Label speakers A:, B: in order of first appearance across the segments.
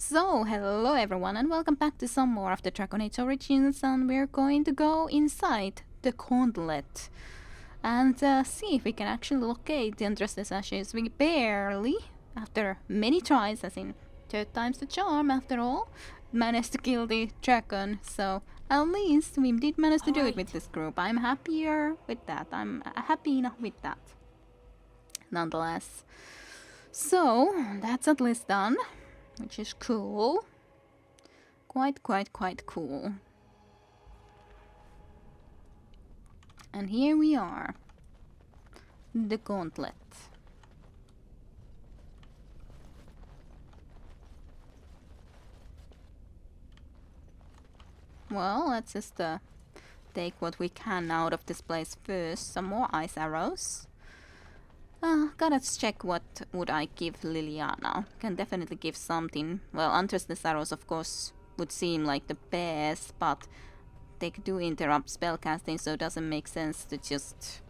A: So, hello everyone and welcome back to some more of the Dragon Age Origins, and we're going to go inside the gauntlet and see if we can actually locate the Andraste's ashes. We barely, after many tries, as in third time's the charm after all, managed to kill the dragon, so at least we did manage to do it with this group. I'm happier with that. I'm happy enough with that. Nonetheless. So, that's at least done. Which is cool. Quite cool. And here we are. The gauntlet. Well, let's just take what we can out of this place first. Some more ice arrows. Gotta check what would I give Liliana. Can definitely give something. Well, Antraste's arrows of course would seem like the best, but they do interrupt spellcasting, so it doesn't make sense to just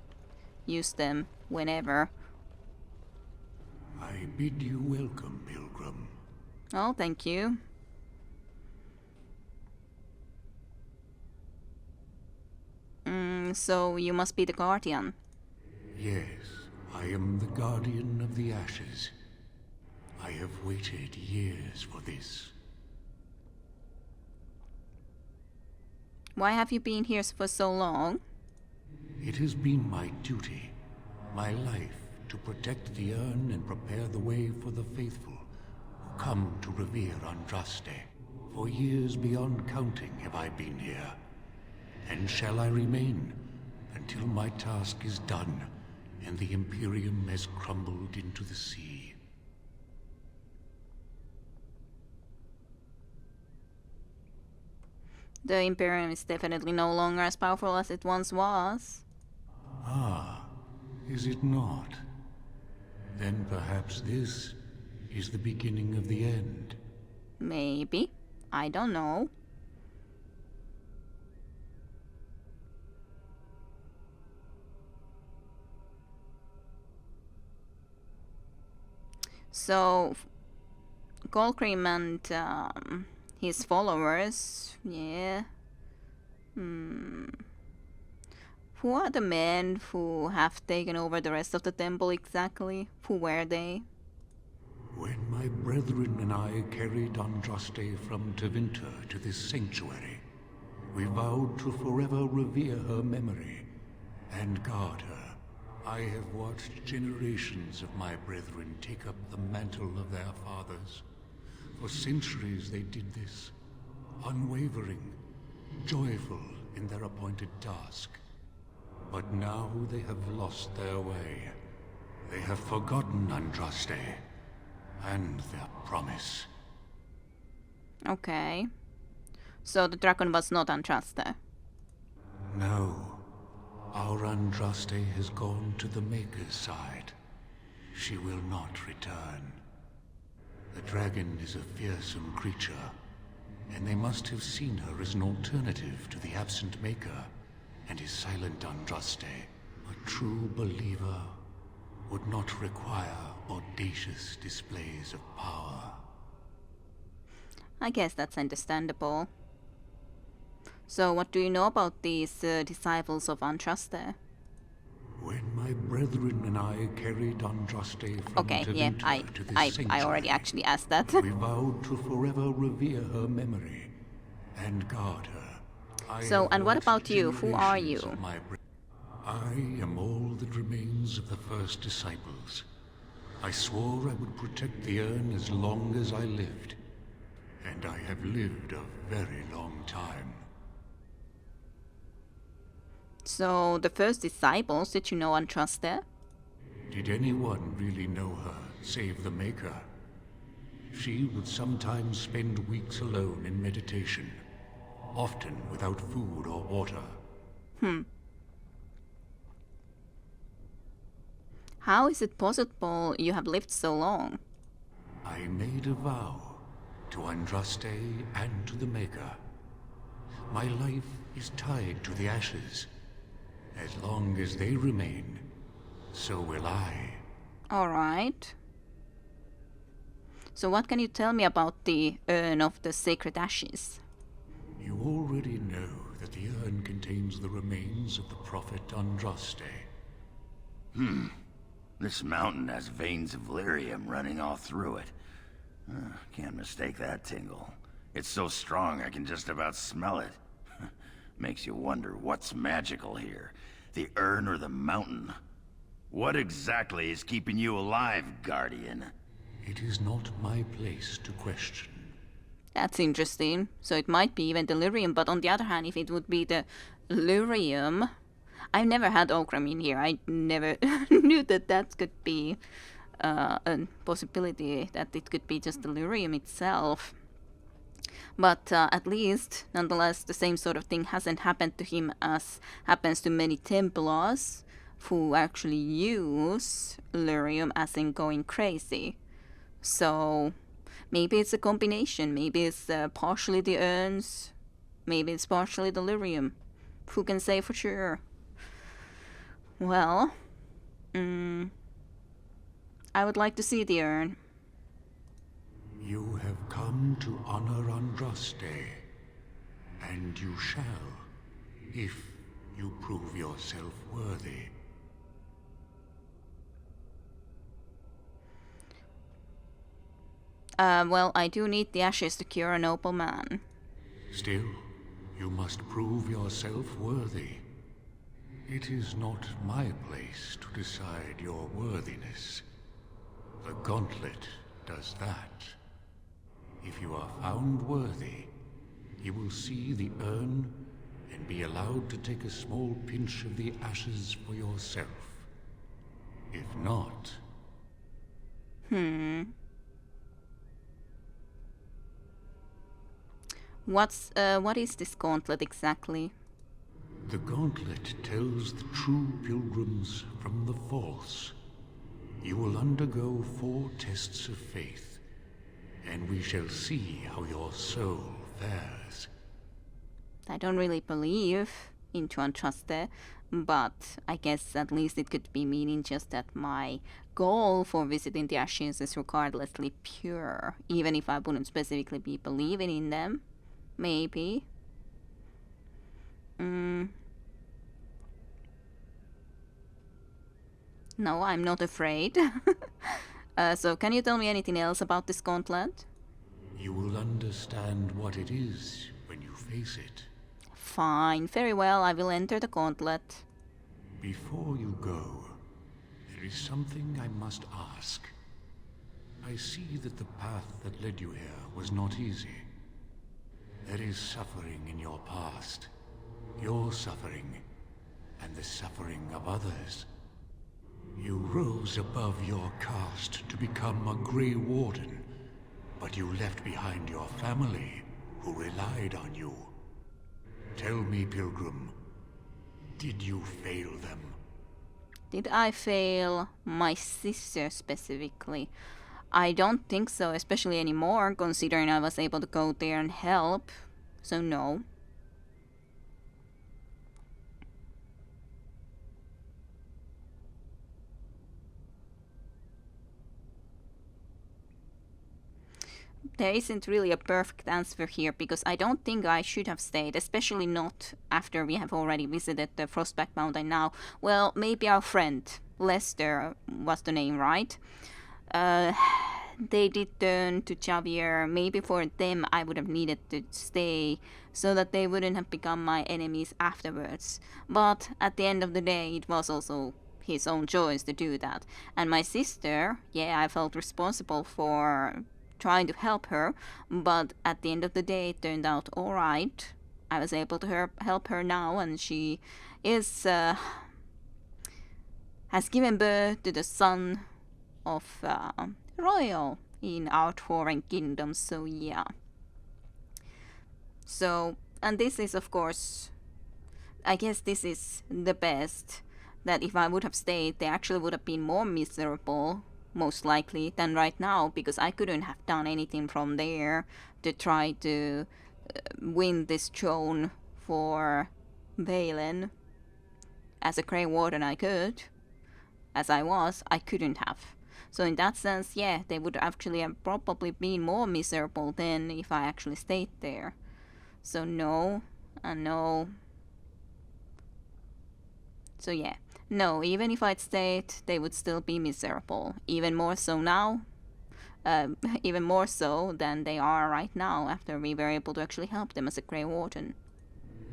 A: use them whenever.
B: I bid you welcome, pilgrim.
A: Oh, thank you. So you must be the guardian.
B: Yes, I am the guardian of the ashes. I have waited years for this.
A: Why have you been here for so long?
B: It has been my duty, my life, to protect the urn and prepare the way for the faithful who come to revere Andraste. For years beyond counting have I been here, and shall I remain until my task is done and the Imperium has crumbled into the sea.
A: The Imperium is definitely no longer as powerful as it once was.
B: Ah, is it not? Then perhaps this is the beginning of the end.
A: Maybe. I don't know. So, Golgrim and his followers, yeah. Who are the men who have taken over the rest of the temple exactly? Who were they?
B: When my brethren and I carried Andraste from Tevinter to this sanctuary, we vowed to forever revere her memory and guard her. I have watched generations of my brethren take up the mantle of their fathers. For centuries they did this, unwavering, joyful in their appointed task. But now they have lost their way. They have forgotten Andraste and their promise.
A: Okay. So the dragon was not Andraste.
B: No. Our Andraste has gone to the Maker's side. She will not return. The dragon is a fearsome creature, and they must have seen her as an alternative to the absent Maker and his silent Andraste. A true believer would not require audacious displays of power.
A: I guess that's understandable. So what do you know about these disciples of Andraste?
B: When my brethren and I carried Andraste from
A: Okay, yeah,
B: Tevinter to this
A: I
B: sanctuary,
A: already actually asked that.
B: we vowed to forever revere her memory and guard her.
A: So, and what about you? Who are you?
B: I am all that remains of the first disciples. I swore I would protect the urn as long as I lived. And I have lived a very long time.
A: So, the first disciples, did you know Andraste?
B: Did anyone really know her, save the Maker? She would sometimes spend weeks alone in meditation, often without food or water.
A: How is it possible you have lived so long?
B: I made a vow to Andraste and to the Maker. My life is tied to the ashes. As long as they remain, so will I.
A: Alright. So what can you tell me about the urn of the sacred ashes?
B: You already know that the urn contains the remains of the prophet Andraste.
C: This mountain has veins of lyrium running all through it. Can't mistake that tingle. It's so strong I can just about smell it. Makes you wonder what's magical here, the urn or the mountain. What exactly is keeping you alive, Guardian?
B: It is not my place to question.
A: That's interesting. So it might be even the lyrium, but on the other hand, if it would be the lyrium... I've never had okram in here. I never knew that that could be a possibility, that it could be just the lyrium itself. But at least, nonetheless, the same sort of thing hasn't happened to him as happens to many Templars who actually use lyrium as in going crazy. So maybe it's a combination. Maybe it's partially the urns. Maybe it's partially the lyrium. Who can say for sure? Well, I would like to see the urn.
B: You have come to honor Andraste, and you shall, if you prove yourself worthy.
A: Well, I do need the ashes to cure a noble man.
B: Still, you must prove yourself worthy. It is not my place to decide your worthiness. The gauntlet does that. If you are found worthy, you will see the urn and be allowed to take a small pinch of the ashes for yourself. If not...
A: What is this gauntlet exactly?
B: The gauntlet tells the true pilgrims from the false. You will undergo 4 tests of faith, and we shall see how your soul fares.
A: I don't really believe in Andraste, but I guess at least it could be meaning just that my goal for visiting the ashes is regardlessly pure, even if I wouldn't specifically be believing in them. Maybe. No, I'm not afraid. So can you tell me anything else about this gauntlet?
B: You will understand what it is when you face it.
A: Fine, very well, I will enter the gauntlet.
B: Before you go, there is something I must ask. I see that the path that led you here was not easy. There is suffering in your past. Your suffering, and the suffering of others. You rose above your caste to become a Grey Warden, but you left behind your family, who relied on you. Tell me, Pilgrim, did you fail them?
A: Did I fail my sister specifically? I don't think so, especially anymore, considering I was able to go there and help. So no. There isn't really a perfect answer here, because I don't think I should have stayed, especially not after we have already visited the Frostback Mountain now. Well, maybe our friend, Lester was the name, right? They did turn to Javier. Maybe for them I would have needed to stay so that they wouldn't have become my enemies afterwards. But at the end of the day, it was also his own choice to do that. And my sister, yeah, I felt responsible for trying to help her, but at the end of the day it turned out alright. I was able to help her now, and she is has given birth to the son of royal in our foreign kingdom, so yeah. So, and this is of course, I guess this is the best, that if I would have stayed, they actually would have been more miserable, most likely, than right now, because I couldn't have done anything from there to try to win this throne for Valen. As a Grey Warden I could. As I was, I couldn't have. So in that sense, yeah, they would actually have probably been more miserable than if I actually stayed there. So no, and no. So yeah, no, even if I'd stayed, they would still be miserable. Even more so now. Even more so than they are right now after we were able to actually help them as a Grey Warden.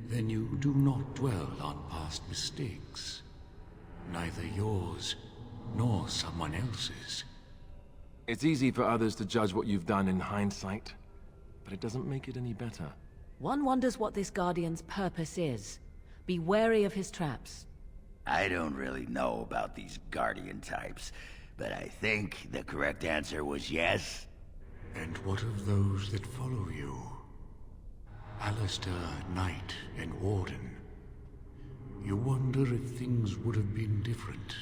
B: Then you do not dwell on past mistakes. Neither yours nor someone else's.
D: It's easy for others to judge what you've done in hindsight, but it doesn't make it any better.
E: One wonders what this Guardian's purpose is. Be wary of his traps.
C: I don't really know about these Guardian types, but I think the correct answer was yes.
B: And what of those that follow you? Alistair, Knight, and Warden. You wonder if things would have been different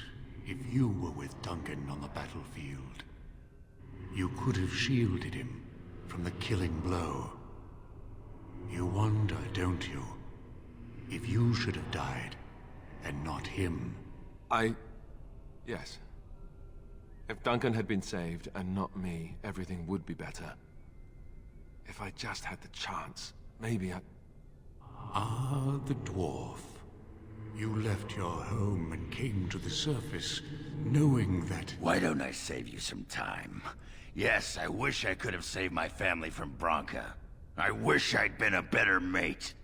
B: if you were with Duncan on the battlefield. You could have shielded him from the killing blow. You wonder, don't you, if you should have died and not him?
D: Yes. If Duncan had been saved and not me, everything would be better. If I just had the chance, maybe I...
B: Ah, the dwarf. You left your home and came to the surface, knowing that...
C: Why don't I save you some time? Yes, I wish I could have saved my family from Bronca. I wish I'd been a better mate.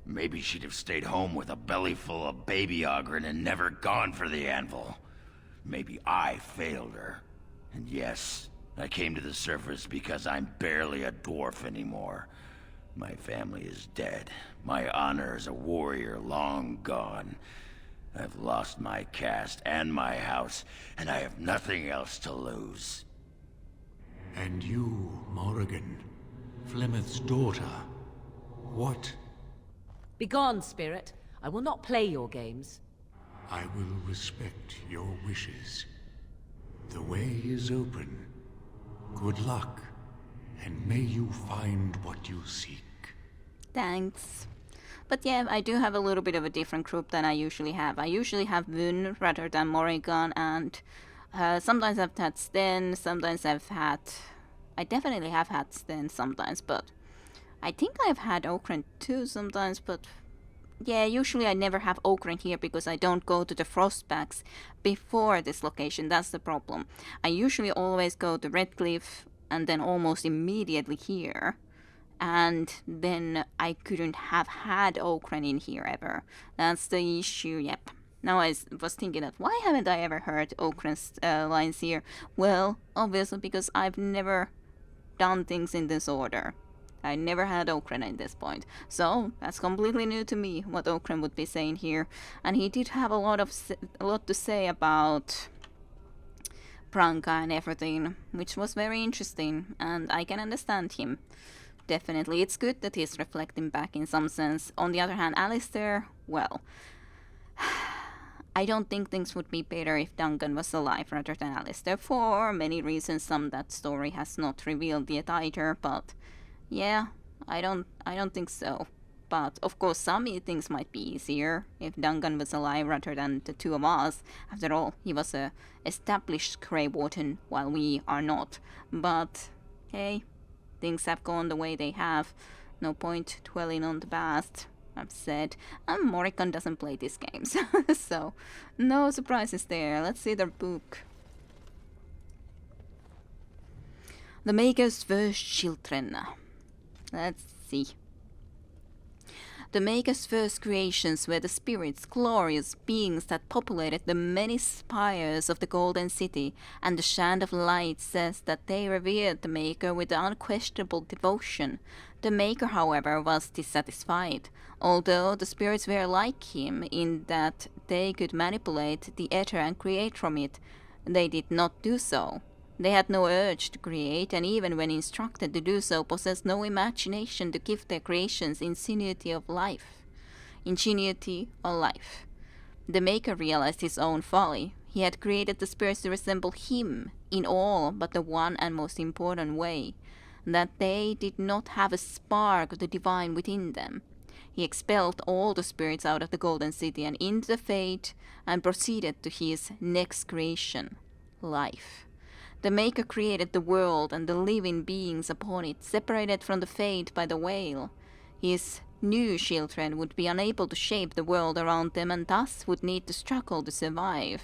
C: Maybe she'd have stayed home with a belly full of baby Ogren and never gone for the anvil. Maybe I failed her. And yes, I came to the surface because I'm barely a dwarf anymore. My family is dead. My honor as a warrior long gone. I've lost my caste and my house, and I have nothing else to lose.
B: And you, Morrigan, Flemeth's daughter. What?
E: Begone, spirit. I will not play your games.
B: I will respect your wishes. The way is open. Good luck, and may you find what you seek.
A: Thanks. But yeah, I do have a little bit of a different group than I usually have. I usually have Vun rather than Morrigan, and sometimes I've had Sten, sometimes I've had... I definitely have had Sten sometimes, but I think I've had Okran too sometimes, but yeah, usually I never have Okran here because I don't go to the Frostbacks before this location. That's the problem. I usually always go to Redcliffe and then almost immediately here. And then I couldn't have had Okran in here ever. That's the issue, yep. Now I was thinking that why haven't I ever heard Okran's lines here? Well, obviously because I've never done things in this order. I never had Okran at this point. So that's completely new to me what Okran would be saying here. And he did have a lot to say about Branka and everything, which was very interesting, and I can understand him. Definitely, it's good that he's reflecting back in some sense. On the other hand, Alistair, well, I don't think things would be better if Duncan was alive rather than Alistair, for many reasons. Some that story has not revealed yet either, but yeah, I don't think so. But of course, some things might be easier if Duncan was alive rather than the two of us. After all, he was a established Grey Warden while we are not. But hey, things have gone the way they have. No point dwelling on the past, I've said. And Morrigan doesn't play these games. So, no surprises there. Let's see their book. The Maker's First Children. Let's see. The Maker's first creations were the spirits, glorious beings that populated the many spires of the Golden City, and the Shand of Light says that they revered the Maker with unquestionable devotion. The Maker, however, was dissatisfied. Although the spirits were like him in that they could manipulate the ether and create from it, they did not do so. They had no urge to create, and even when instructed to do so, possessed no imagination to give their creations ingenuity of life. Ingenuity or life. The Maker realized his own folly. He had created the spirits to resemble him in all but the one and most important way, that they did not have a spark of the divine within them. He expelled all the spirits out of the Golden City and into the Fade, and proceeded to his next creation, life. The Maker created the world and the living beings upon it, separated from the Fate by the veil. His new children would be unable to shape the world around them and thus would need to struggle to survive.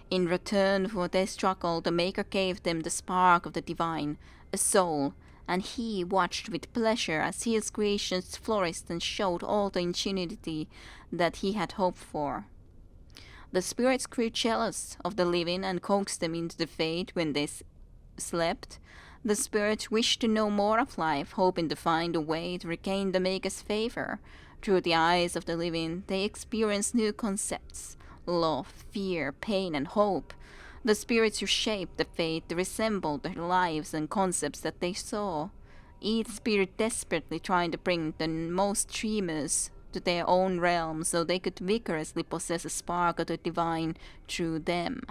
A: In return for their struggle, the Maker gave them the spark of the divine, a soul, and he watched with pleasure as his creations flourished and showed all the ingenuity that he had hoped for. The spirits grew jealous of the living and coaxed them into the Fate when they slept. The spirits wished to know more of life, hoping to find a way to regain the Maker's favor. Through the eyes of the living, they experienced new concepts: love, fear, pain, and hope. The spirits who shaped the Fate resembled the lives and concepts that they saw, each spirit desperately trying to bring the most dreamers to their own realm so they could vigorously possess a spark of the divine through them.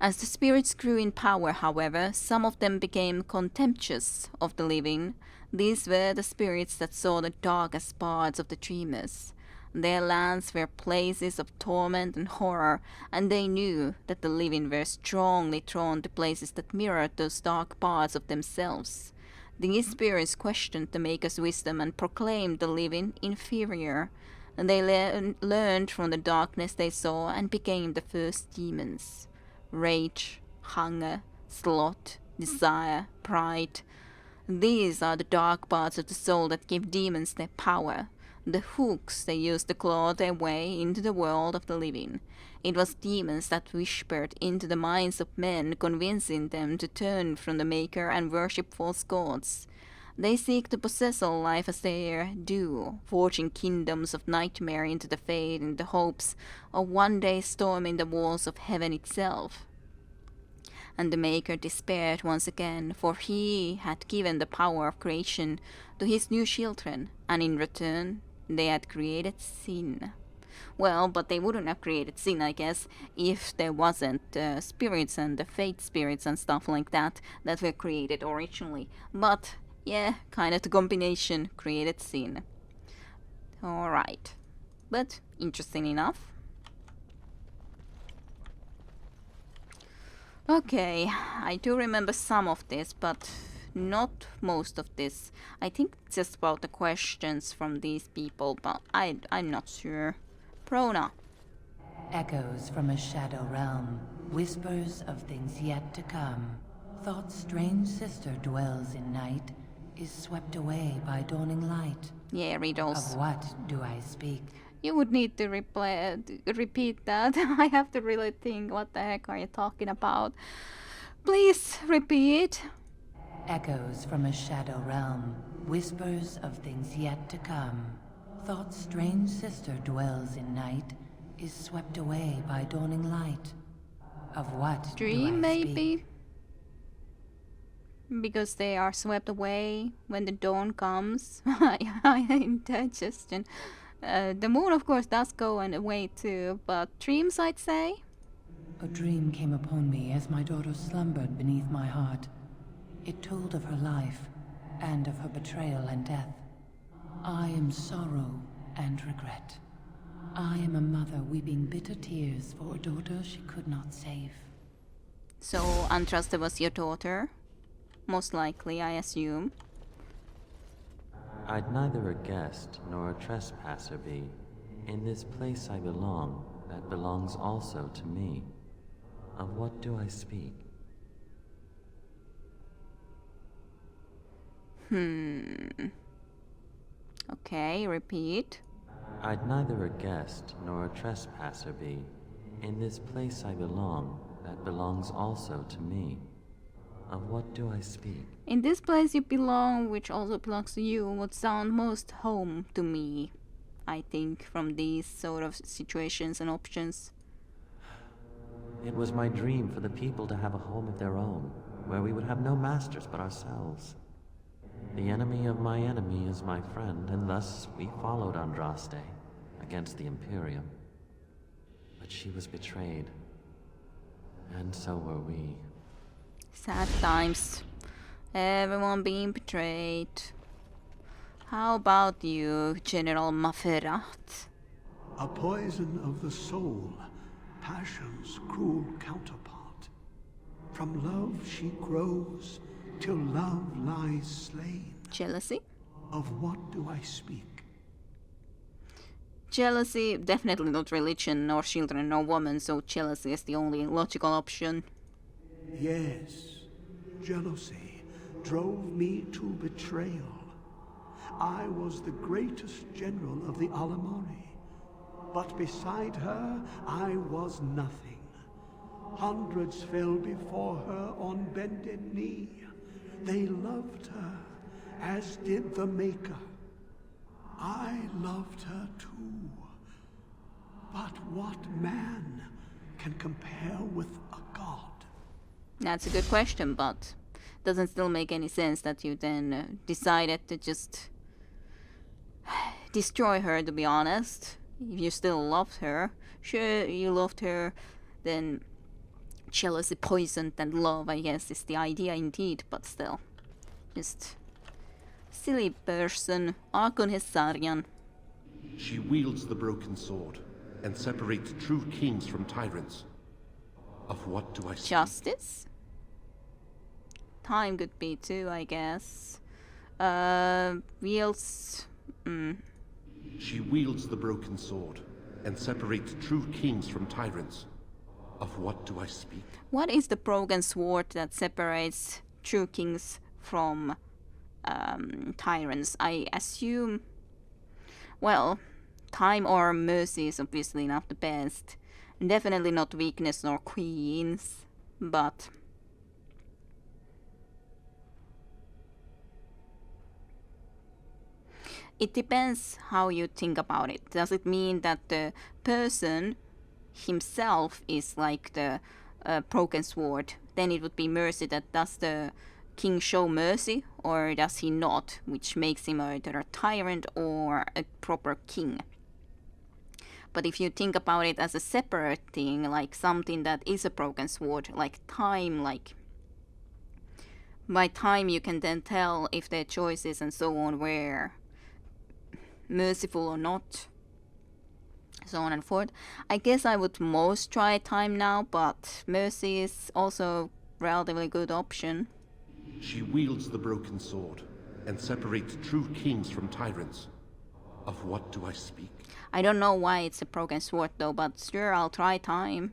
A: As the spirits grew in power, however, some of them became contemptuous of the living. These were the spirits that saw the darkest parts of the dreamers. Their lands were places of torment and horror, and they knew that the living were strongly drawn to places that mirrored those dark parts of themselves. These spirits questioned the Maker's wisdom and proclaimed the living inferior. They learned from the darkness they saw and became the first demons. Rage, hunger, sloth, desire, pride. These are the dark parts of the soul that give demons their power, the hooks they used to claw their way into the world of the living. It was demons that whispered into the minds of men, convincing them to turn from the Maker and worship false gods. They seek to possess all life as their due, forging kingdoms of nightmare into the Fate in the hopes of one day storming the walls of heaven itself. And the Maker despaired once again, for he had given the power of creation to his new children, and in return they had created sin. Well, but they wouldn't have created sin, I guess, if there wasn't spirits and the Fate spirits and stuff like that were created originally. But yeah, kind of the combination created sin. Alright. But interesting enough. Okay, I do remember some of this, but not most of this. I think it's just about the questions from these people, but I'm not sure. Prona.
F: Echoes from a shadow realm, whispers of things yet to come. Thought's strange sister dwells in night, is swept away by dawning light.
A: Yeah, riddles.
F: Of what do I speak?
A: You would need to repeat that. I have to really think, what the heck are you talking about? Please repeat.
F: Echoes from a shadow realm, whispers of things yet to come. Thought's strange sister dwells in night, is swept away by dawning light. Of what
A: Dream,
F: do I
A: maybe?
F: speak?
A: Because they are swept away when the dawn comes. Indigestion. The moon, of course, does go away too, but dreams, I'd say?
F: A dream came upon me as my daughter slumbered beneath my heart. It told of her life, and of her betrayal and death. I am sorrow and regret. I am a mother weeping bitter tears for a daughter she could not save.
A: So, Andraste was your daughter? Most likely, I assume.
G: I'd neither a guest nor a trespasser be. In this place I belong, that belongs also to me. Of what do I speak?
A: Okay, repeat.
G: I'd neither a guest nor a trespasser be. In this place I belong, that belongs also to me. Of what do I speak?
A: In this place you belong, which also belongs to you, would sound most home to me, I think, from these sort of situations and options.
G: It was my dream for the people to have a home of their own, where we would have no masters but ourselves. The enemy of my enemy is my friend, and thus we followed Andraste against the Imperium. But she was betrayed, and so were we.
A: Sad times. Everyone being betrayed. How about you, General Maferat?
B: A poison of the soul, passion's cruel counterpart. From love she grows, till love lies slain.
A: Jealousy?
B: Of what do I speak?
A: Jealousy, definitely not religion, nor children, nor woman, so jealousy is the only logical option.
B: Yes, jealousy drove me to betrayal. I was the greatest general of the Alamari, but beside her I was nothing. Hundreds fell before her on bended knee. They loved her, as did the Maker. I loved her too. But what man can compare with a god?
A: That's a good question, but doesn't still make any sense that you then decided to just destroy her, to be honest. If you still loved her, sure, you loved her, then jealousy poisoned and love, I guess, is the idea indeed, but still. Just silly person, Akon Hessarian.
H: She wields the broken sword and separates true kings from tyrants. Of what do I speak?
A: Justice? Time could be too, I guess. Wields...
H: She wields the broken sword and separates true kings from tyrants. Of what do I speak?
A: What is the broken sword that separates true kings from tyrants? I assume... Well, time or mercy is obviously not the best. Definitely not weakness nor queens, but... It depends how you think about it. Does it mean that the person himself is like the broken sword? Then it would be mercy. That does the king show mercy, or does he not? Which makes him either a tyrant or a proper king. But if you think about it as a separate thing, like something that is a broken sword, like time, like by time you can then tell if their choices and so on were merciful or not, so on and forth. I guess I would most try time now, but mercy is also a relatively good option.
H: She wields the broken sword and separates true kings from tyrants. Of what do I speak?
A: I don't know why it's a broken sword though, but sure, I'll try time.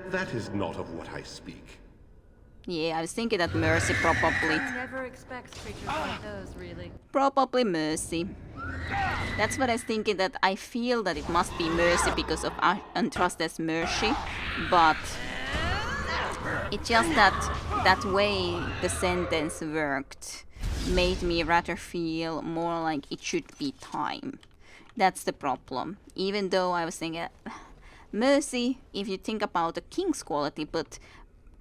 H: That is not of what I speak.
A: Yeah, I was thinking that mercy probably.
E: Never expects creatures like those, really.
A: Probably mercy. That's what I was thinking, that I feel that it must be mercy because of Andraste's mercy, but it's just that way the sentence worked made me rather feel more like it should be time. That's the problem. Even though I was thinking mercy, if you think about the king's quality, but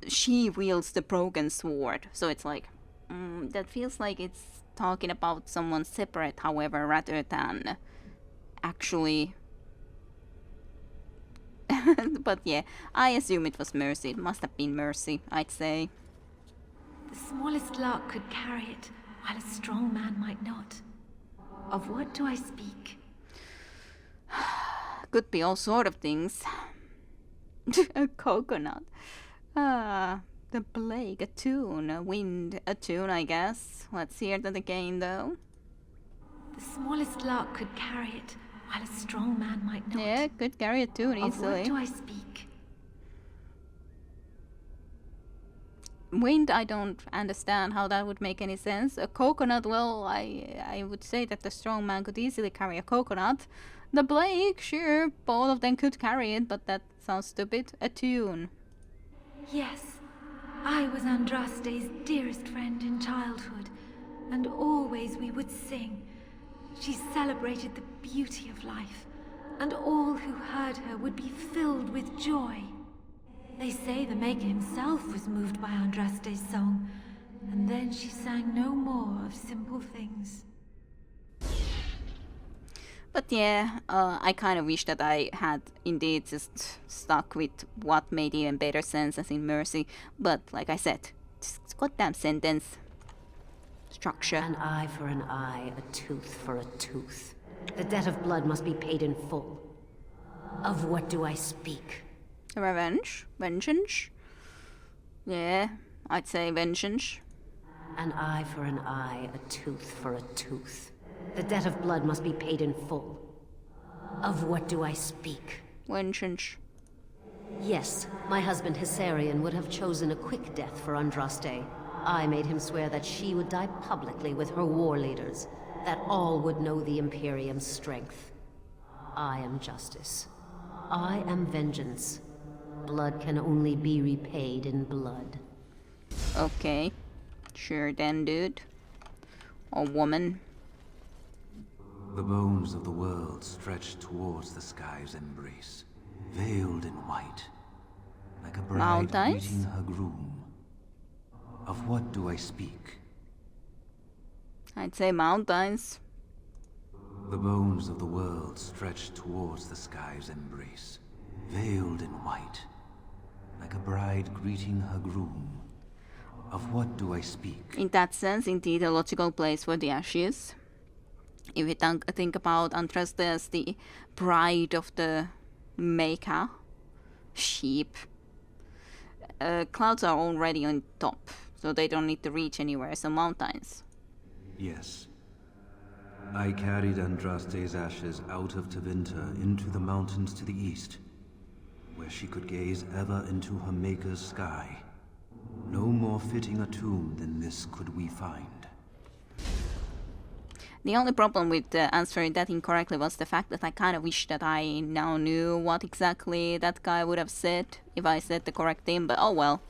A: she wields the broken sword, so it's like that feels like it's talking about someone separate, however, rather than actually. But yeah, I assume it was mercy. It must have been mercy, I'd say.
I: The smallest lark could carry it, while a strong man might not. Of what do I speak?
A: Could be all sort of things. A coconut. The plague, a tune, a wind, a tune, I guess. Let's hear that again, though.
I: The smallest lark could carry it, while a strong man might not.
A: Yeah, could carry a tune easily.
I: Of what do I speak?
A: Wind, I don't understand how that would make any sense. A coconut, well, I would say that the strong man could easily carry a coconut. The plague, sure, both of them could carry it, but that sounds stupid. A tune.
I: Yes, I was Andraste's dearest friend in childhood, and always we would sing. She celebrated the beauty of life, and all who heard her would be filled with joy. They say the Maker himself was moved by Andraste's song, and then she sang no more of simple things.
A: But yeah, I kind of wish that I had indeed just stuck with what made even better sense, as in mercy. But like I said, this goddamn sentence structure.
J: An eye for an eye, a tooth for a tooth. The debt of blood must be paid in full. Of what do I speak?
A: Revenge? Vengeance? Yeah, I'd say vengeance.
J: An eye for an eye, a tooth for a tooth. The debt of blood must be paid in full. Of what do I speak?
A: Vengeance.
J: Yes, my husband Hysarion would have chosen a quick death for Andraste. I made him swear that she would die publicly with her war leaders, that all would know the Imperium's strength. I am justice. I am vengeance. Blood can only be repaid in blood.
A: Okay. Sure then, dude. Or woman.
B: The bones of the world stretch towards the sky's embrace, veiled in white, like a bride
A: Mountains?
B: greeting her groom. Of what do I speak?
A: I'd say mountains.
B: The bones of the world stretch towards the sky's embrace, veiled in white, like a bride greeting her groom. Of what do I speak?
A: In that sense, indeed, a logical place for the ashes. If you think about Andraste as the bride of the Maker, sheep, clouds are already on top, so they don't need to reach anywhere, so mountains.
B: Yes. I carried Andraste's ashes out of Tevinter into the mountains to the east, where she could gaze ever into her Maker's sky. No more fitting a tomb than this could we find.
A: The only problem with answering that incorrectly was the fact that I kind of wish that I now knew what exactly that guy would have said if I said the correct thing, but oh well.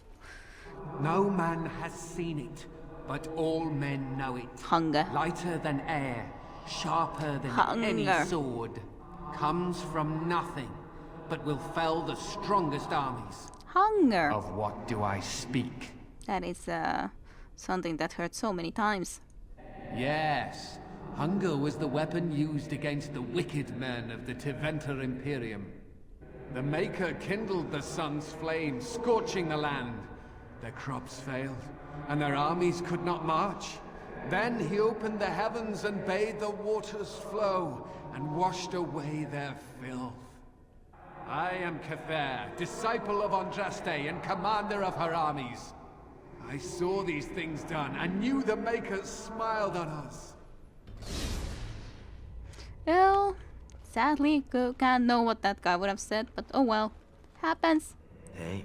K: No man has seen it, but all men know it.
A: Hunger.
K: Lighter than air, sharper than any sword, comes from nothing, but will fell the strongest armies.
A: Hunger.
K: Of what do I speak?
A: That is something that hurt so many times.
K: Yes, hunger was the weapon used against the wicked men of the Tevinter Imperium. The Maker kindled the sun's flame, scorching the land. Their crops failed, and their armies could not march. Then he opened the heavens and bade the waters flow, and washed away their filth. I am Cather, disciple of Andraste and commander of her armies. I saw these things done and knew the Makers smiled on us.
A: Well, sadly, can't know what that guy would have said, but oh well. Happens.
L: Hey,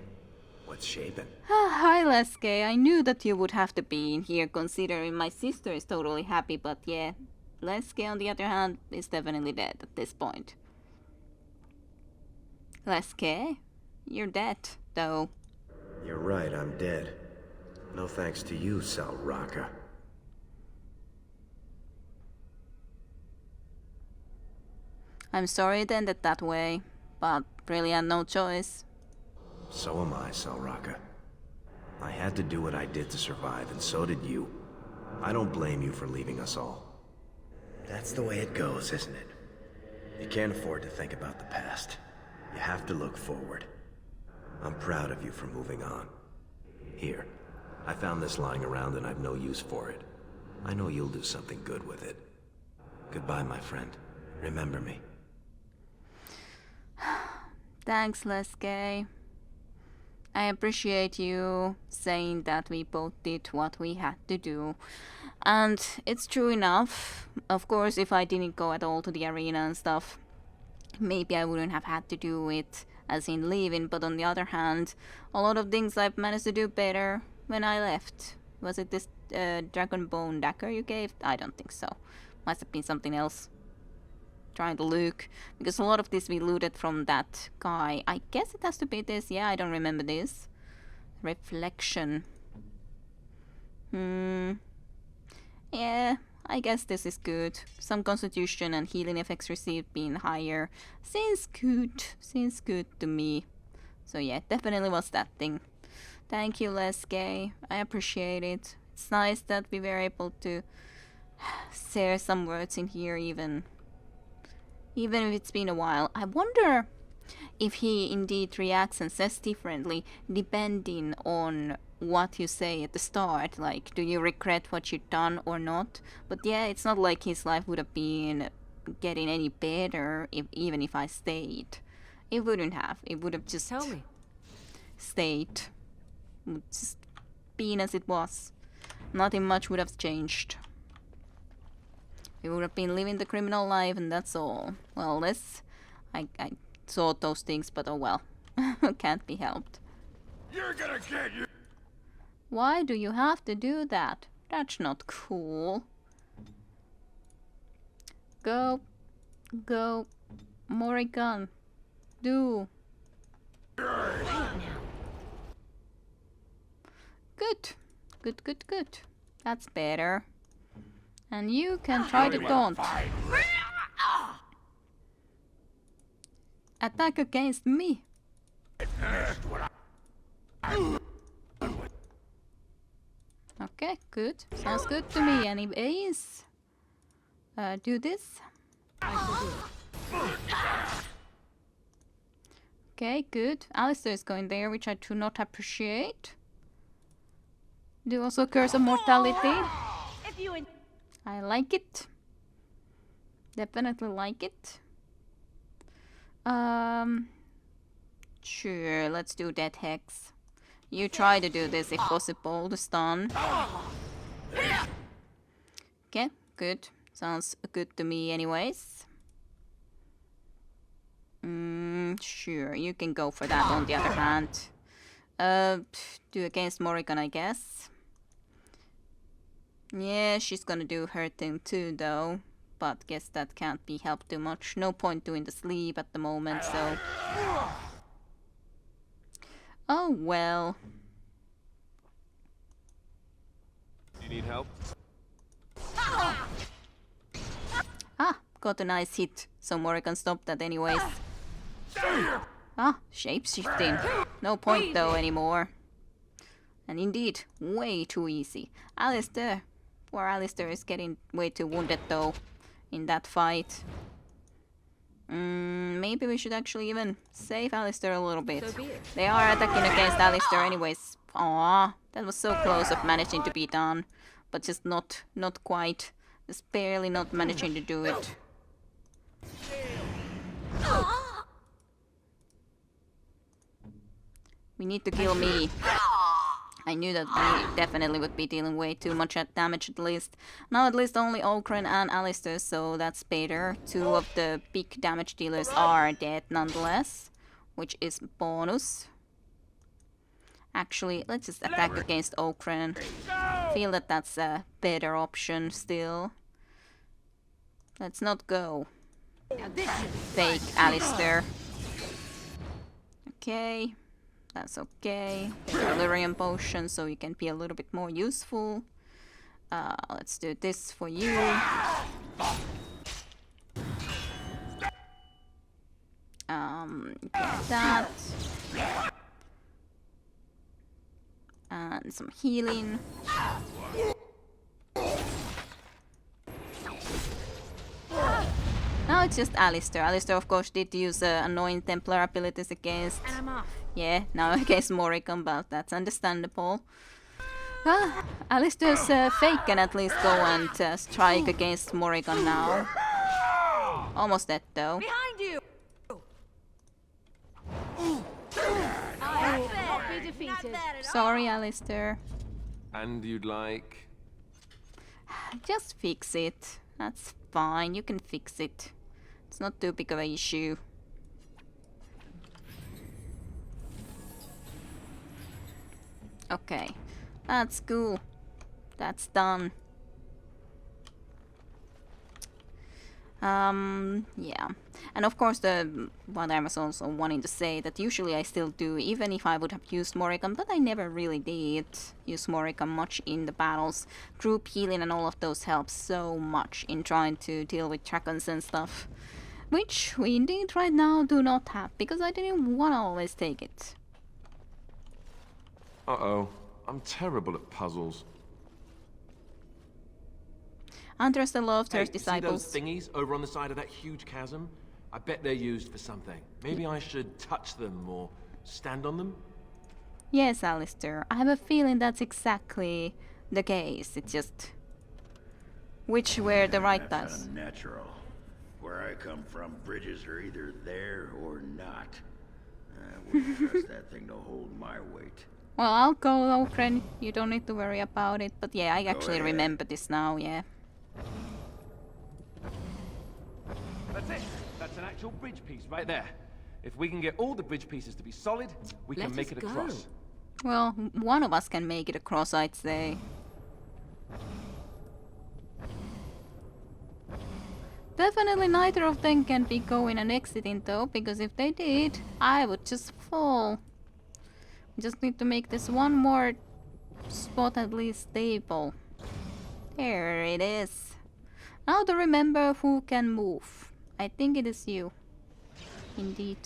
L: what's shaping?
A: Hi, Leske. I knew that you would have to be in here considering my sister is totally happy, but yeah, Leske on the other hand is definitely dead at this point. Leske, you're dead, though.
L: You're right, I'm dead. No thanks to you, Sal Raka.
A: I'm sorry it ended that way, but really had no choice.
L: So am I, Sal Raka. I had to do what I did to survive, and so did you. I don't blame you for leaving us all. That's the way it goes, isn't it? You can't afford to think about the past. You have to look forward. I'm proud of you for moving on. Here, I found this lying around and I've no use for it. I know you'll do something good with it. Goodbye, my friend. Remember me.
A: Thanks, Leske. I appreciate you saying that we both did what we had to do. And it's true enough. Of course, if I didn't go at all to the arena and stuff, maybe I wouldn't have had to do it as in leaving, but on the other hand, a lot of things I've managed to do better when I left. Was it this dragon bone dagger you gave? I don't think so. Must have been something else. Trying to look, because a lot of this we looted from that guy. I guess it has to be this. Yeah, I don't remember this. Reflection. Yeah, I guess this is good. Some constitution and healing effects received being higher. Seems good to me. So yeah, definitely was that thing. Thank you, Leske. I appreciate it. It's nice that we were able to share some words in here even if it's been a while. I wonder if he indeed reacts and says differently depending on what you say at the start. Like, do you regret what you've done or not? But yeah, it's not like his life would have been getting any better even if I stayed. It wouldn't have. It would have just
E: Tell me.
A: stayed. would just been as it was. Nothing much would have changed. We would have been living the criminal life and that's all. Well, this... I thought those things, but oh well. Can't be helped.
C: You're gonna get you.
A: Why do you have to do that? That's not cool. Go. Go. Morrigan. Do. Good. Good, good, good. That's better. And you can try the taunt. Attack against me. Okay, good. Sounds good to me anyways. Do this. Okay, good. Alistair is going there, which I do not appreciate. Do also Curse of Mortality. I like it. Definitely like it. Sure, let's do that Hex. You try to do this if possible, the stun. Okay, good. Sounds good to me anyways. Sure, you can go for that on the other hand. Do against Morrigan, I guess. Yeah, she's gonna do her thing too, though. But guess that can't be helped too much. No point doing the sleep at the moment, so... Oh well.
D: You need help?
A: Ah, got a nice hit, so Morrigan stopped that anyways. Ah, shapeshifting. No point though anymore. And indeed, way too easy. Alistair. Poor Alistair is getting way too wounded though in that fight. Maybe we should actually even save Alistair a little bit. They are attacking against Alistair anyways. Aww, that was so close of managing to be done. But just not quite. Just barely not managing to do it. We need to kill me. I knew that we definitely would be dealing way too much damage at least. Now at least only Okran and Alistair, so that's better. Two of the big damage dealers are dead nonetheless, which is bonus. Actually, let's just attack against Okran. Feel that that's a better option still. Let's not go. Fake Alistair. Okay. That's okay. Get a Lyrium potion so you can be a little bit more useful. Let's do this for you. Get that. And some healing. Now it's just Alistair. Alistair, of course, did use annoying Templar abilities against...
I: And I'm off.
A: Yeah, now against Morrigan, but that's understandable. Alistair's fake can at least go and strike against Morrigan now. Almost dead, though.
I: Behind you! Not be defeated.
A: Sorry, Alistair.
D: And you'd like...
A: Just fix it. That's fine, you can fix it. It's not too big of an issue. Okay, that's cool. That's done. Yeah. And of course what I was also wanting to say that usually I still do, even if I would have used Morrigan, but I never really did use Morrigan much in the battles. Group healing and all of those help so much in trying to deal with dragons and stuff. Which we indeed right now do not have, because I didn't want to always take it.
D: Uh-oh. I'm terrible at puzzles.
A: Andres the Love's
D: See
A: disciples.
D: those thingies over on the side of that huge chasm? I bet they're used for something. Maybe I should touch them or stand on them?
A: Yes, Alistair. I have a feeling that's exactly the case. It's just... which were the right
C: That's
A: times.
C: unnatural. Where I come from, bridges are either there or not. I wouldn't trust that thing to hold my weight.
A: Well, I'll go, Okren. You don't need to worry about it. But yeah, I actually
C: ahead.
A: remember this now, yeah.
M: That's it. That's an actual bridge piece right there. If we can get all the bridge pieces to be solid, we can make it across.
A: Well, one of us can make it across, I'd say. Definitely neither of them can be going and exiting though, because if they did, I would just fall. Just need to make this one more spot at least stable. There it is. Now to remember who can move. I think it is you. Indeed.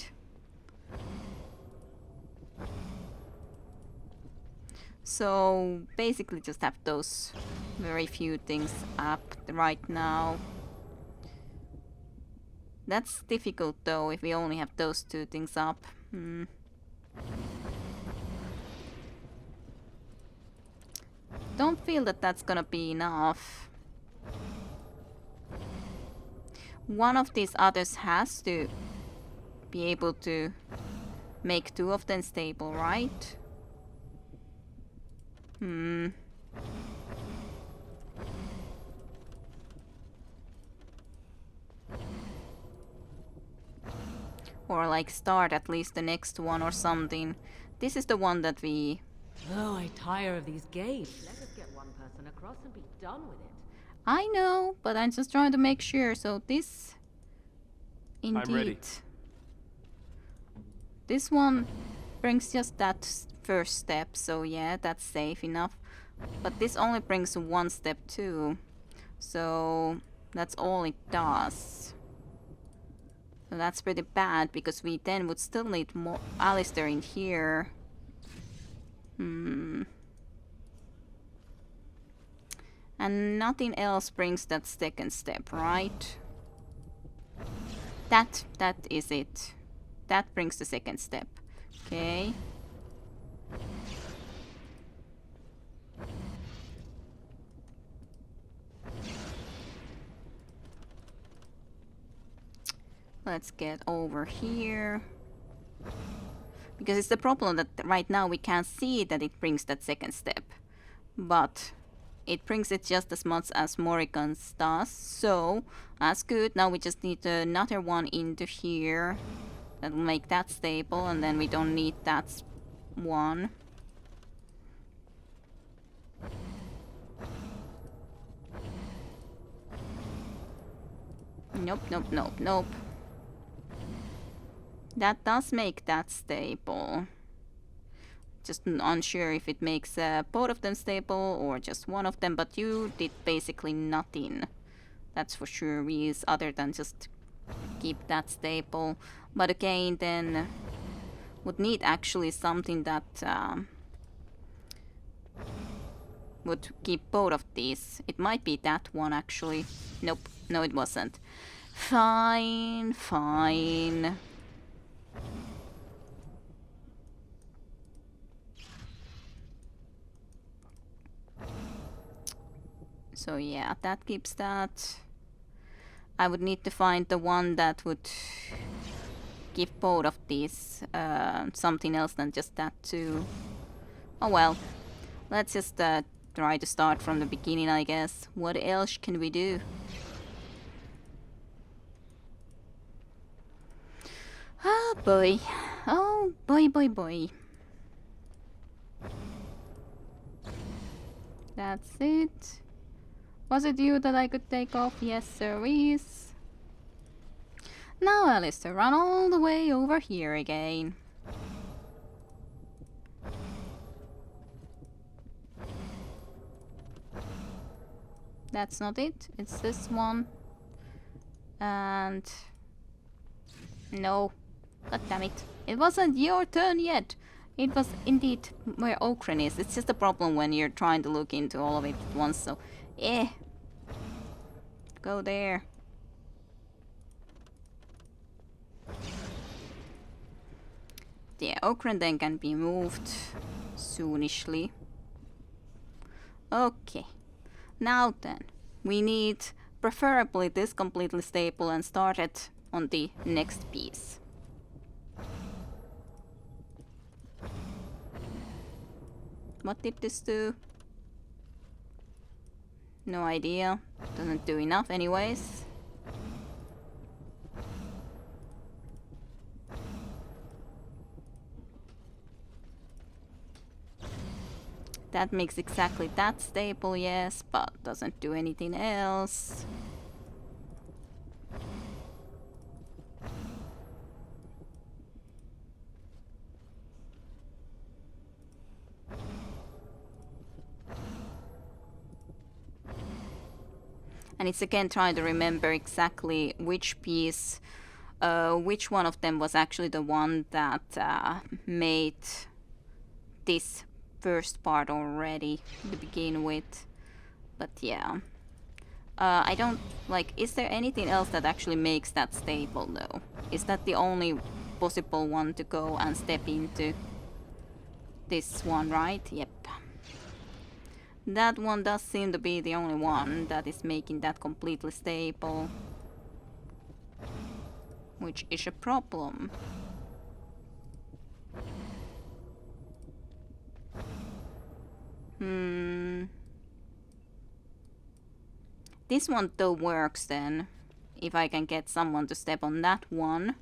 A: So basically just have those very few things up right now. That's difficult though if we only have those two things up. Don't feel that that's gonna be enough. One of these others has to be able to make two of them stable, right? Or like start at least the next one or something. This is the one that we...
E: Oh, I tire of these games. Let us get one person across and be done with it.
A: I know, but I'm just trying to make sure. So this... Indeed.
M: I'm ready.
A: This one brings just that first step, so yeah, that's safe enough. But this only brings one step too. So that's all it does. So that's pretty bad, because we then would still need more Alistair in here. And nothing else brings that second step, right? That is it. That brings the second step. Okay. Let's get over here. Because it's the problem that right now we can't see that it brings that second step. But it brings it just as much as Morrigan's does. So that's good. Now we just need another one into here. That'll make that stable, and then we don't need that one. Nope, nope, nope, nope. That does make that stable. Just unsure if it makes both of them stable or just one of them, but you did basically nothing. That's for sure, Reese, other than just keep that stable. But again, then would need actually something that would keep both of these. It might be that one actually. Nope, no it wasn't. Fine, fine. So yeah, that keeps that. I would need to find the one that would give both of these something else than just that too. Oh well, let's just try to start from the beginning, I guess. What else can we do? Oh boy. Oh boy, boy, boy. That's it. Was it you that I could take off? Yes, sir is. Now, Alistair, run all the way over here again. That's not it. It's this one. And... no. God damn it. It wasn't your turn yet. It was indeed where Okren is. It's just a problem when you're trying to look into all of it at once, so... go there. Yeah, Okren then can be moved soonishly. Okay. Now then, we need preferably this completely stable and start it on the next piece. what did this do? No idea. Doesn't do enough anyways. That makes exactly that stable, yes, but doesn't do anything else. And it's again trying to remember exactly which piece, which one of them was actually the one that made this first part already to begin with. But yeah. I don't, like, is there anything else that actually makes that stable though? Is that the only possible one to go and step into? This one, right? Yep. That one does seem to be the only one that is making that completely stable. Which is a problem. This one though works then. If I can get someone to step on that one.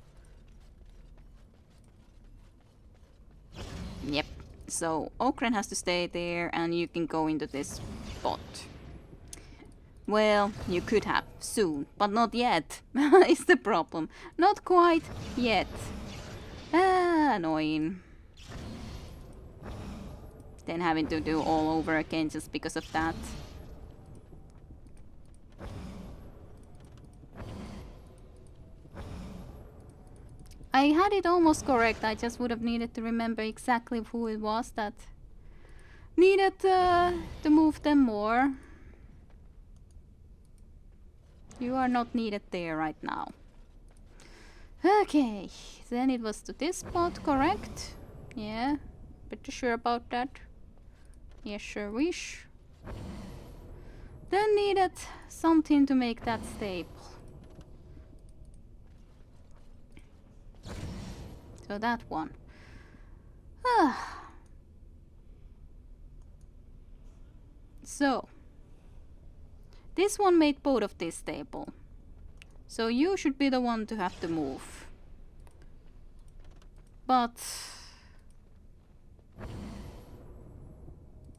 A: Yep. So Okren has to stay there and you can go into this spot. Well, you could have soon, but not yet. Is the problem. Not quite yet. Annoying. Then having to do all over again just because of that. I had it almost correct, I just would have needed to remember exactly who it was that needed to move them more. You are not needed there right now. Okay, then it was to this spot, correct? Yeah, pretty sure about that. Yes, sure wish. Then needed something to make that stable. So that one. So this one made both of these stable. So you should be the one to have to move. But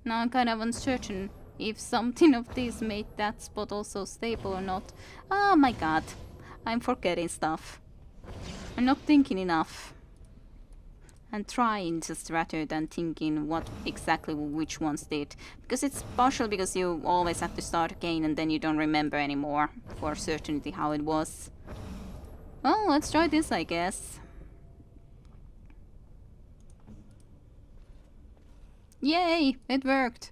A: now I'm kind of uncertain if something of these made that spot also stable or not. Oh my god, I'm forgetting stuff. I'm not thinking enough. And trying just rather than thinking what exactly which ones did. Because it's partial because you always have to start again and then you don't remember anymore for certainty how it was. Well, let's try this, I guess. Yay! It worked!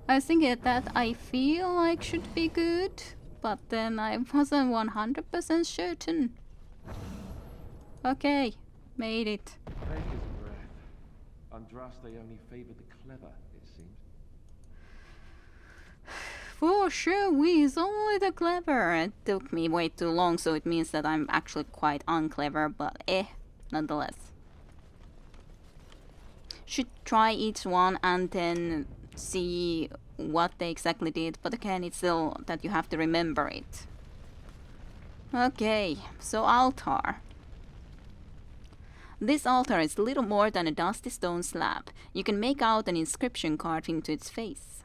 A: I was thinking that I feel like should be good, but then I wasn't 100% certain. Okay, made it.
M: Take his breath. Andraste only favored the clever, it seems.
A: For sure, we is only the clever. It took me way too long, so it means that I'm actually quite unclever, but nonetheless. Should try each one and then see what they exactly did, but again, it's still that you have to remember it. Okay, so altar. This altar is little more than a dusty stone slab. You can make out an inscription carved into its face.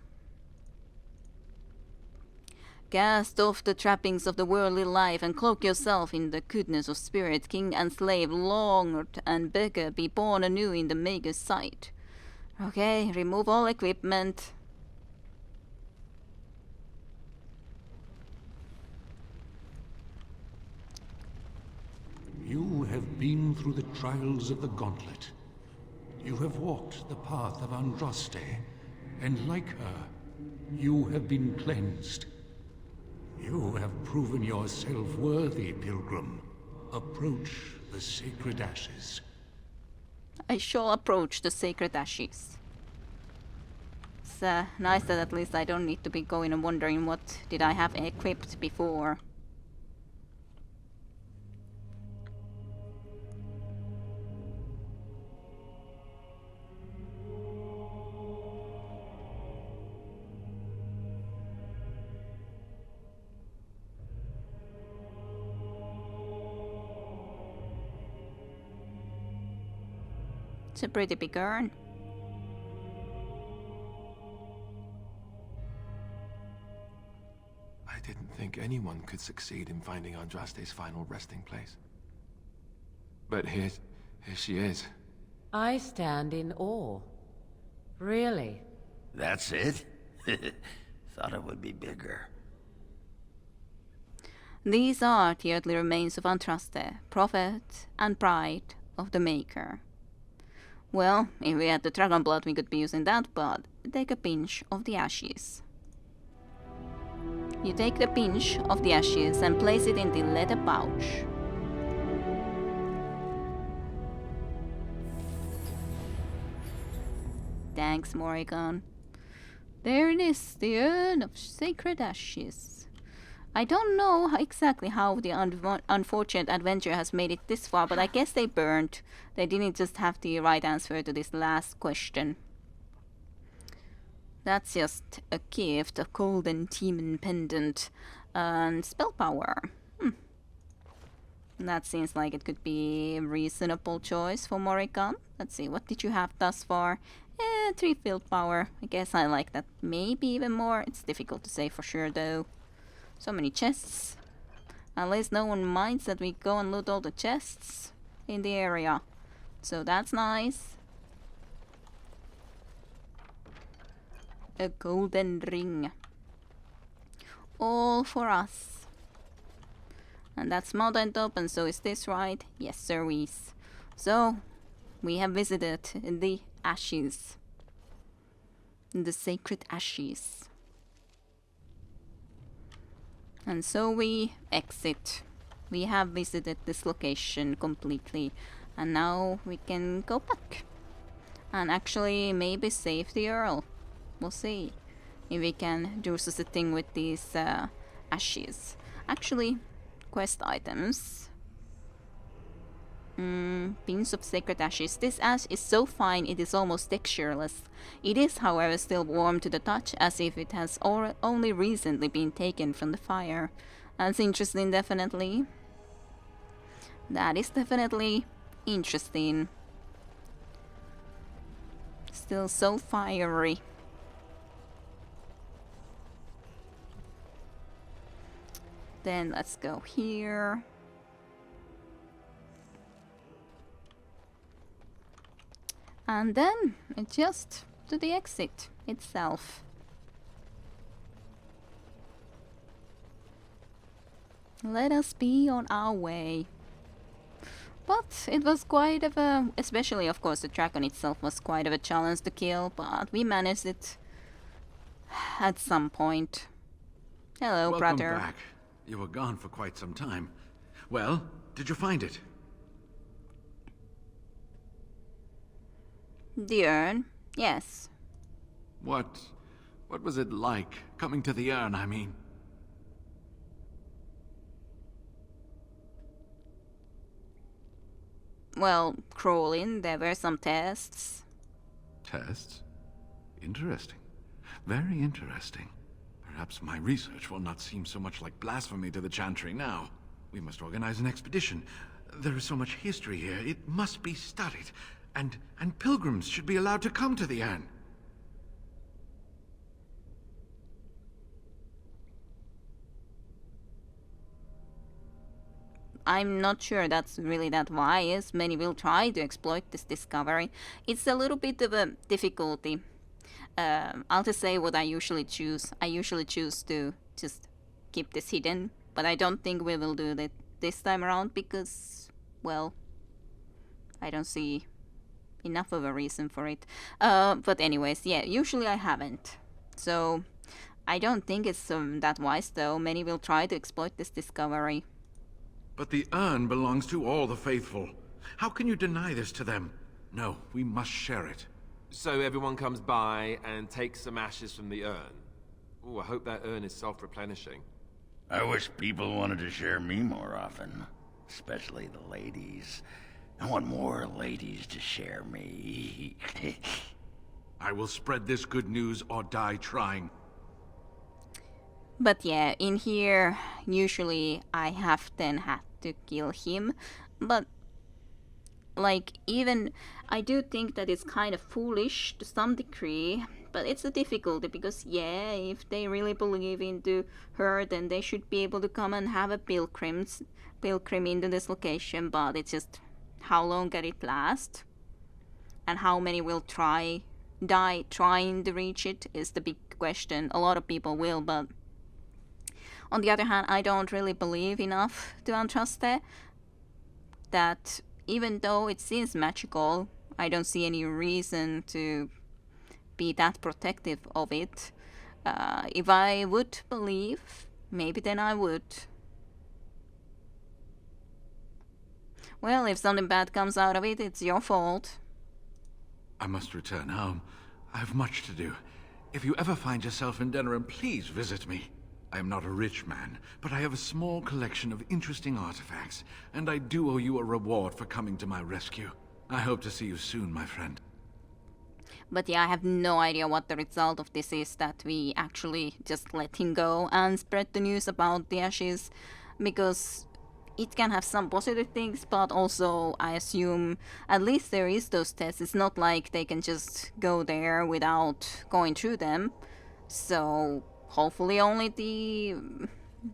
A: Cast off the trappings of the worldly life and cloak yourself in the goodness of spirit. King and slave, lord and beggar, be born anew in the Maker's sight. Okay, remove all equipment.
B: You have been through the trials of the gauntlet. You have walked the path of Andraste, and like her, you have been cleansed. You have proven yourself worthy, pilgrim. Approach the sacred ashes.
A: I shall approach the sacred ashes. It's nice that at least I don't need to be going and wondering what did I have equipped before. It's a pretty big urn.
D: I didn't think anyone could succeed in finding Andraste's final resting place. But here she is.
E: I stand in awe. Really?
C: That's it? Thought it would be bigger.
A: These are the earthly remains of Andraste, prophet and bride of the Maker. Well, if we had the dragon blood, we could be using that, but take a pinch of the ashes. You take the pinch of the ashes and place it in the leather pouch. Thanks, Morrigan. There it is, the urn of sacred ashes. I don't know exactly how the unfortunate adventurer has made it this far, but I guess they burned. They didn't just have the right answer to this last question. That's just a gift, a golden demon pendant, and spell power. That seems like it could be a reasonable choice for Morrigan. Let's see, what did you have thus far? 3 field power. I guess I like that. Maybe even more. It's difficult to say for sure though. So many chests. At least no one minds that we go and loot all the chests in the area. So that's nice. A golden ring. All for us. And that's mountain top, and so is this, right? Yes, sir, is. So, we have visited the ashes. The sacred ashes. And so we exit. We have visited this location completely. And now we can go back. And actually maybe save the Earl. We'll see if we can do such a thing with these ashes. Actually, quest items. Pins of sacred ashes. This ash is so fine it is almost textureless. It is, however, still warm to the touch, as if it has only recently been taken from the fire. That's interesting, definitely. That is definitely interesting. Still so fiery. Then let's go here. And then it's just to the exit itself. Let us be on our way. But it was quite of a, especially of course the dragon itself was quite of a challenge to kill, but we managed it at some point. Hello,
B: Welcome
A: brother.
B: back. You were gone for quite some time. Well, did you find it?
A: The urn? Yes.
B: What was it like, coming to the urn, I mean?
A: Well, crawling, there were some tests.
B: Tests? Interesting. Very interesting. Perhaps my research will not seem so much like blasphemy to the Chantry now. We must organize an expedition. There is so much history here, it must be studied. And pilgrims should be allowed to come to the urn.
A: I'm not sure that's really that wise. Many will try to exploit this discovery. It's a little bit of a difficulty. I'll just say what I usually choose. I usually choose to just keep this hidden, but I don't think we will do that this time around because, well, I don't see enough of a reason for it. But anyways, yeah, usually I haven't. So I don't think it's that wise though. Many will try to exploit this discovery.
B: But the urn belongs to all the faithful. How can you deny this to them? No, we must share it.
D: So everyone comes by and takes some ashes from the urn. Ooh, I hope that urn is self-replenishing.
C: I wish people wanted to share me more often. Especially the ladies. I want more ladies to share me.
B: I will spread this good news or die trying.
A: But yeah, in here, usually I have then had to kill him. But like, even I do think that it's kind of foolish to some degree, but it's a difficulty because, yeah, if they really believe into her, then they should be able to come and have a pilgrim into this location. But it's just, how long can it last, and how many will die trying to reach it is the big question. A lot of people will, but on the other hand, I don't really believe enough to Andraste that even though it seems magical, I don't see any reason to be that protective of it. If I would believe, maybe then I would. Well, if something bad comes out of it, it's your fault.
B: I must return home. I have much to do. If you ever find yourself in Denerim, please visit me. I am not a rich man, but I have a small collection of interesting artifacts, and I do owe you a reward for coming to my rescue. I hope to see you soon, my friend.
A: But yeah, I have no idea what the result of this is, that we actually just let him go and spread the news about the ashes, because it can have some positive things, but also I assume at least there is those tests. It's not like they can just go there without going through them. So hopefully only the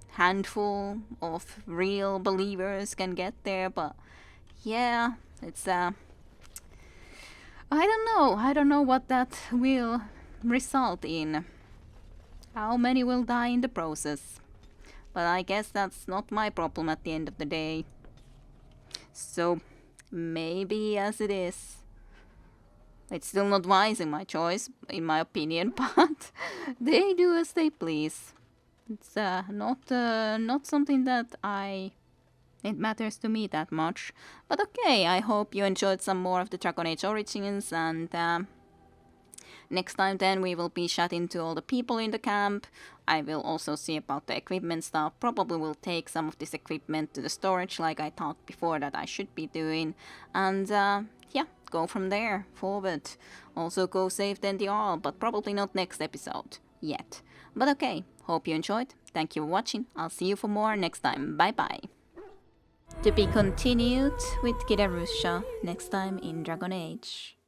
A: handful of real believers can get there. But yeah, it's I don't know what that will result in. How many will die in the process? But I guess that's not my problem at the end of the day. So maybe as it is. It's still not wise in my choice, in my opinion, but they do as they please. It's not something that it matters to me that much. But okay, I hope you enjoyed some more of the Dragon Age Origins, and next time then we will be chatting to all the people in the camp. I will also see about the equipment stuff. Probably will take some of this equipment to the storage like I thought before that I should be doing. And yeah, go from there forward. Also go save then the Arl, but probably not next episode yet. But okay, hope you enjoyed. Thank you for watching. I'll see you for more next time. Bye bye. To be continued with Kidarusha next time in Dragon Age.